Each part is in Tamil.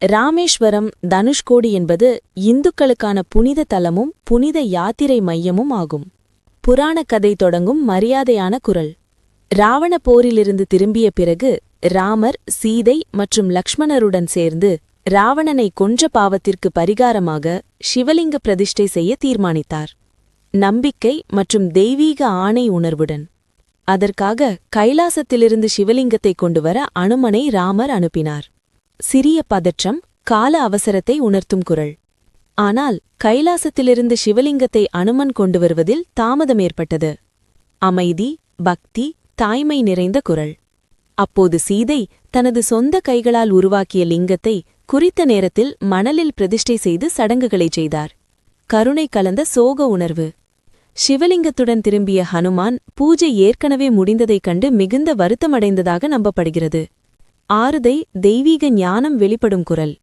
ராமேஸ்வரம் தனுஷ்கோடி என்பது இந்துக்களுக்கான புனித தலமும் புனித யாத்திரை மையமும் ஆகும். புராணக் கதை தொடங்கும் மரியாதையான குரல். ராவண போரிலிருந்து திரும்பிய பிறகு ராமர், சீதை மற்றும் லக்ஷ்மணருடன் சேர்ந்து ராவணனை கொன்ற பாவத்திற்கு பரிகாரமாக சிவலிங்க பிரதிஷ்டை செய்ய தீர்மானித்தார். நம்பிக்கை மற்றும் தெய்வீக ஆணை உணர்வுடன். அதற்காக கைலாசத்திலிருந்து சிவலிங்கத்தை கொண்டுவர அனுமனை ராமர் அனுப்பினார். சிறிய பதற்றம், கால அவசரத்தை உணர்த்தும் குரல். ஆனால் கைலாசத்திலிருந்து சிவலிங்கத்தை அனுமன் கொண்டு வருவதில் தாமதம் ஏற்பட்டது. அமைதி, பக்தி, தாய்மை நிறைந்த குரல். அப்போது சீதை தனது சொந்த கைகளால் உருவாக்கிய லிங்கத்தை குறித்த நேரத்தில் மணலில் பிரதிஷ்டை செய்து சடங்குகளைச் செய்தார். கருணை கலந்த சோக உணர்வு. சிவலிங்கத்துடன் திரும்பிய ஹனுமான் பூஜை ஏற்கனவே முடிந்ததைக் கண்டு மிகுந்த வருத்தமடைந்ததாக நம்பப்படுகிறது. ஆறுதை, தெய்வீக ஞானம் வெளிப்படும் குரல்.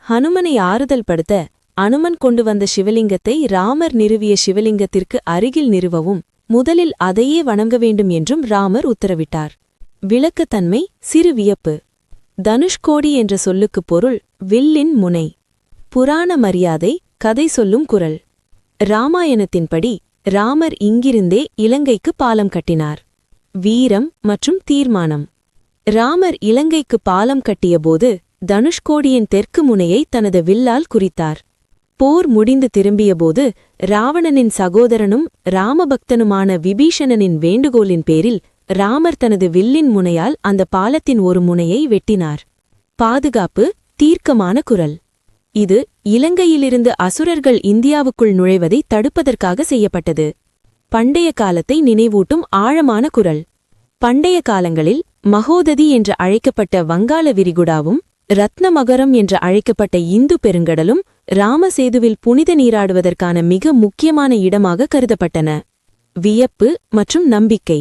ஹனுமனை ஆறுதல் படுத்த அனுமன் கொண்டு வந்த சிவலிங்கத்தை ராமர் நிறுவிய சிவலிங்கத்திற்கு அருகில் நிறுவவும், முதலில் அதையே வணங்க வேண்டும் என்றும் ராமர் உத்தரவிட்டார். விளக்கத்தன்மை, சிறு வியப்பு. தனுஷ்கோடி என்ற சொல்லுக்குப் பொருள் வில்லின் முனை. புராண மரியாதை, கதை சொல்லும் குரல். இராமாயணத்தின்படி ராமர் இங்கிருந்தே இலங்கைக்கு பாலம் கட்டினார். வீரம் மற்றும் தீர்மானம். ராமர் இலங்கைக்கு பாலம் கட்டியபோது தனுஷ்கோடியின் தெற்கு முனையை தனது வில்லால் குறித்தார். போர் முடிந்து திரும்பியபோது ராவணனின் சகோதரனும் ராமபக்தனுமான விபீஷணனின் வேண்டுகோளின் பேரில் ராமர் தனது வில்லின் முனையால் அந்த பாலத்தின் ஒரு முனையை வெட்டினார். பாதுகாப்பு, தீர்க்கமான குரல். இது இலங்கையிலிருந்து அசுரர்கள் இந்தியாவுக்குள் நுழைவதை தடுப்பதற்காக செய்யப்பட்டது. பண்டைய காலத்தை நினைவூட்டும் ஆழமான குரல். பண்டைய காலங்களில் மகோததி என்று அழைக்கப்பட்ட வங்காள விரிகுடாவும் ரத்னமகரம் என்று அழைக்கப்பட்ட இந்து பெருங்கடலும் ராமசேதுவில் புனித நீராடுவதற்கான மிக முக்கியமான இடமாக கருதப்பட்டன. வியப்பு மற்றும் நம்பிக்கை.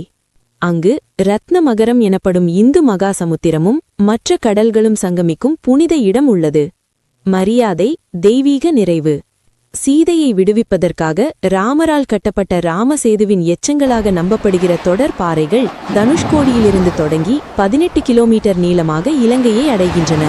அங்கு ரத்னமகரம் எனப்படும் இந்து மகாசமுத்திரமும் மற்ற கடல்களும் சங்கமிக்கும் புனித இடம் உள்ளது. மரியாதை, தெய்வீக நிறைவு. சீதையை விடுவிப்பதற்காக ராமரால் கட்டப்பட்ட ராமசேதுவின் எச்சங்களாக நம்பப்படுகிற தொடர் பாறைகள் தனுஷ்கோடியிலிருந்து தொடங்கி 18 கிலோமீட்டர் நீளமாக இலங்கையை அடைகின்றன.